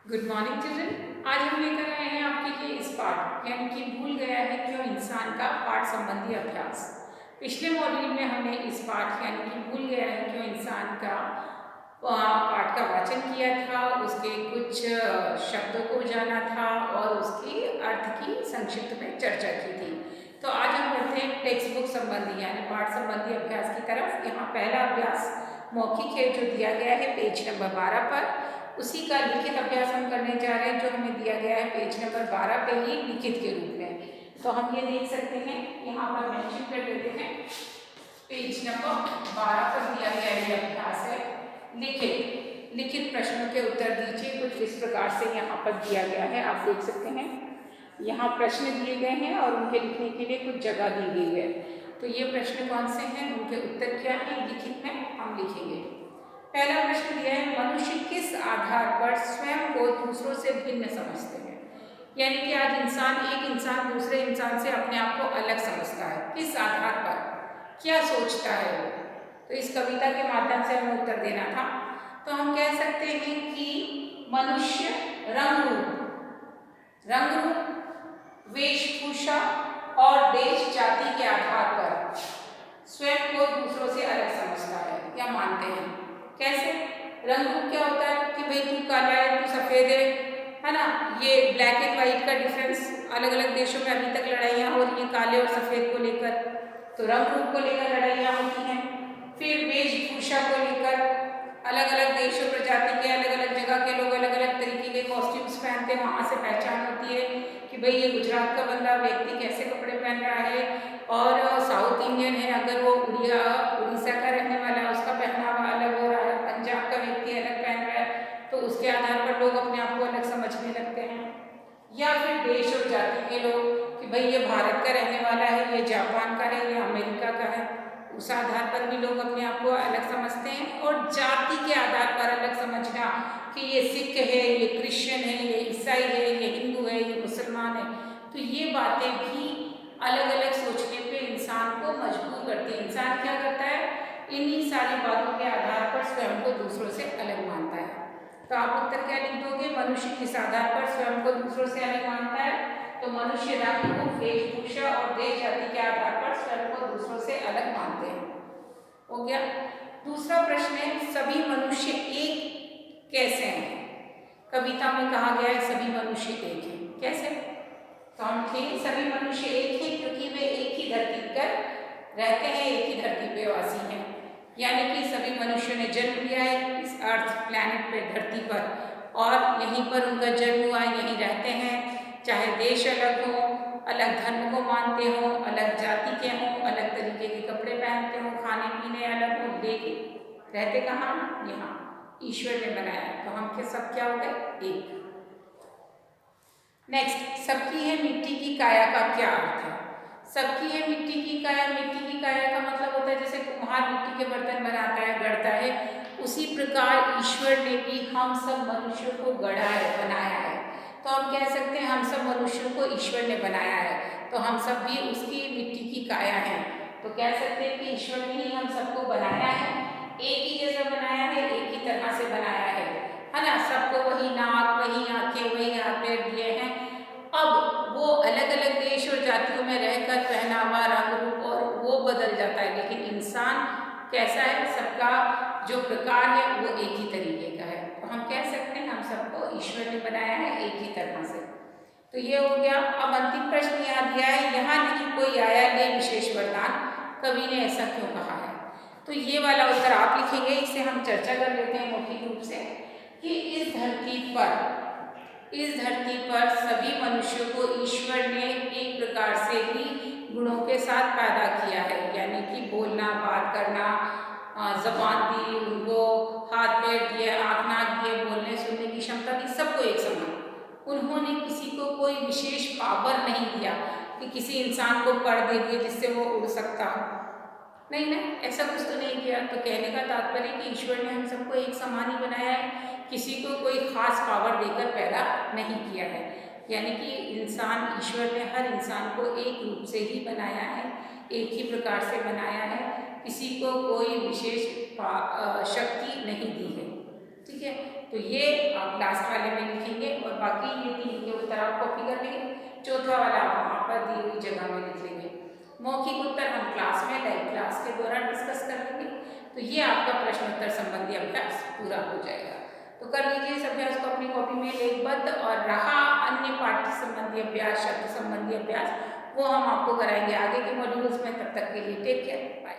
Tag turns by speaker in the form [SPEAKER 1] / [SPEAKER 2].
[SPEAKER 1] Good morning children. आज हम लेकर आए हैं आपके लिए इस पाठ यानी कि भूल गया है क्यों इंसान का पाठ संबंधी अभ्यास। पिछले मॉड्यूल में हमने इस पाठ यानी कि भूल गया है क्यों इंसान का पाठ का वाचन किया था, उसके कुछ शब्दों को जाना था और उसकी अर्थ की संक्षिप्त में चर्चा की थी। तो आज हम बढ़ते हैं टेक्स्ट बुक संबंधी यानी पाठ संबंधी अभ्यास की तरफ। यहाँ पहला अभ्यास मौखिक है जो दिया गया है पेज नंबर 12 पर। उसी का लिखित अभ्यास हम करने जा रहे हैं जो हमें दिया गया है पेज नंबर 12 पे ही लिखित के रूप में। तो हम ये देख सकते हैं, यहाँ पर मेंशन कर देते हैं पेज नंबर 12 पर दिया गया ये अभ्यास है लिखित। लिखित प्रश्नों के उत्तर दीजिए। कुछ इस प्रकार से यहाँ पर दिया गया है, आप देख सकते हैं। यहाँ प्रश्न दिए गए हैं और उनके लिखने के लिए कुछ जगह दी गई है। तो ये प्रश्न कौन से हैं, उनके उत्तर क्या है, लिखित में हम लिखेंगे। पहला प्रश्न दिया है, मनुष्य किस आधार पर स्वयं को दूसरों से भिन्न समझते हैं। यानी कि आज एक इंसान दूसरे इंसान से अपने आप को अलग समझता है। किस आधार पर, क्या सोचता है वो। तो इस कविता के माध्यम से हमें उत्तर देना था। तो हम कह सकते हैं कि मनुष्य रंग रूप, वेशभूषा और देश जाति के आधार पर स्वयं को दूसरों से अलग समझता है या मानते हैं। कैसे? रंग रूप क्या होता है कि भाई तू काला है, तू सफेद है ना। ये ब्लैक एंड व्हाइट का डिफरेंस अलग अलग देशों में अभी तक लड़ाइयाँ हो रही हैं काले और सफेद को लेकर। तो रंग रूप को लेकर लड़ाइयाँ होती हैं। फिर वेशभूषा को लेकर अलग अलग देशों प्रजाति के अलग अलग जगह के लोग अलग अलग तरीके के कॉस्ट्यूम्स पहनते हैं, वहाँ से पहचान होती है कि भाई ये गुजरात का बंदा व्यक्ति कैसे कपड़े पहन रहा है और साउथ इंडियन है अगर वो उड़ीसा का रहने वाला है उसका पहनावा अलग हो रहा है, पंजाब का व्यक्ति अलग पहन रहा है। तो उसके आधार पर लोग अपने आप को अलग समझने लगते हैं। या फिर देश और जाति के लोग कि भाई ये भारत का रहने वाला है, ये जापान का है, ये अमेरिका का है। उस आधार पर भी लोग अपने आप को अलग समझते हैं। और जाति के आधार पर अलग समझना कि ये सिख है, ये क्रिश्चियन है, ये ईसाई है, ये हिंदू है, ये मुसलमान है। तो ये बातें भी अलग अलग सोचने पे इंसान को मजबूर करती है। इंसान क्या करता है, इन्हीं सारी बातों के आधार पर स्वयं को दूसरों से अलग मानता है। तो आप उत्तर क्या लिख दोगे, मनुष्य किस आधार पर स्वयं को दूसरों से अलग मानता है। तो मनुष्य रंग रूप, वेशभूषा और देश जाति के आधार पर स्वयं को दूसरों से अलग मानते हैं। हो गया। दूसरा प्रश्न है, सभी मनुष्य एक कैसे हैं। कविता में कहा गया है सभी मनुष्य एक हैं। कैसे? तो हम लिखेंगे सभी मनुष्य एक हैं क्योंकि वे एक ही धरती पर रहते हैं, एक ही धरती पे वासी हैं। यानी कि सभी मनुष्यों ने जन्म लिया है इस अर्थ प्लैनेट पे, धरती पर, और यहीं पर उनका जन्म हुआ है, यहीं रहते हैं। चाहे देश अलग हो, अलग धर्म को मानते हो, अलग जाति के हों, अलग तरीके के कपड़े पहनते हो, खाने पीने अलग हो, लेकिन रहते कहाँ, यहाँ ईश्वर ने बनाया है। तो हम सब क्या हो गए, एक। नेक्स्ट, सबकी है मिट्टी की काया का क्या अर्थ है। सबकी है मिट्टी की काया। मिट्टी की काया का मतलब होता है जैसे कुम्हार मिट्टी के बर्तन बनाता है, गढ़ता है, उसी प्रकार ईश्वर ने भी हम सब मनुष्यों को गढ़ा है, बनाया है। तो हम कह सकते हैं हम सब मनुष्यों को ईश्वर ने बनाया है, तो हम सब भी उसकी मिट्टी की काया हैं। तो कह सकते हैं कि ईश्वर ने ही हम सबको बनाया है, एक ही जैसा बनाया है, एक ही तरह से बनाया है ना। सबको वही नाक, वही आंखें, वही हाथ पैर दिए हैं। अब वो अलग अलग देश और जातियों में रहकर पहनावा, रंग रूप और वो बदल जाता है, लेकिन इंसान कैसा है, सबका जो प्रकार है वो एक ही तरीके का है। तो हम कह सकते हैं हम सबको ईश्वर ने बनाया है एक ही तरह से। तो ये हो गया। अब अंतिम प्रश्न यहाँ दिया है, यहाँ नहीं कोई आया ले विशेष वरदान, कवि ने ऐसा क्यों कहा है। तो ये वाला उत्तर आप लिखेंगे, इसे हम चर्चा कर लेते हैं मौखिक रूप से कि इस धरती पर सभी मनुष्यों को ईश्वर ने एक प्रकार से ही गुणों के साथ पैदा किया है। यानी कि बोलना, बात करना, जबान दी उनको, हाथ पैर दिए, आँख नाक दिए, बोलने सुनने की क्षमता दी, सबको एक समान। उन्होंने किसी को कोई विशेष पावर नहीं दिया कि किसी इंसान को पर दे दिए जिससे वो उड़ सकता हो, नहीं ना, ऐसा कुछ तो नहीं किया। तो कहने का तात्पर्य कि ईश्वर ने हम सबको एक समान ही बनाया है, किसी को कोई खास पावर देकर पैदा नहीं किया है। यानी कि ईश्वर ने हर इंसान को एक रूप से ही बनाया है, एक ही प्रकार से बनाया है, किसी को कोई विशेष शक्ति नहीं दी है। ठीक है, तो ये आप लास्ट वाले में लिखेंगे, बाकी ये 3 के उत्तर आप कॉपी कर लेंगे, चौथा वाला आप वहाँ पर दी हुई जगह में लिख लेंगे। मौखिक उत्तर हम क्लास में लाइव क्लास के दौरान डिस्कस कर लेंगे। तो ये आपका प्रश्न उत्तर संबंधी अभ्यास पूरा हो जाएगा। तो कर लीजिए इस अभ्यास को अपनी कॉपी में लेखबद्ध। और रहा अन्य पाठ्य संबंधी अभ्यास, शब्द संबंधी अभ्यास, वो हम आपको कराएंगे आगे के मॉड्यूल्स में। तब तक के लिए टेक केयर, बाय।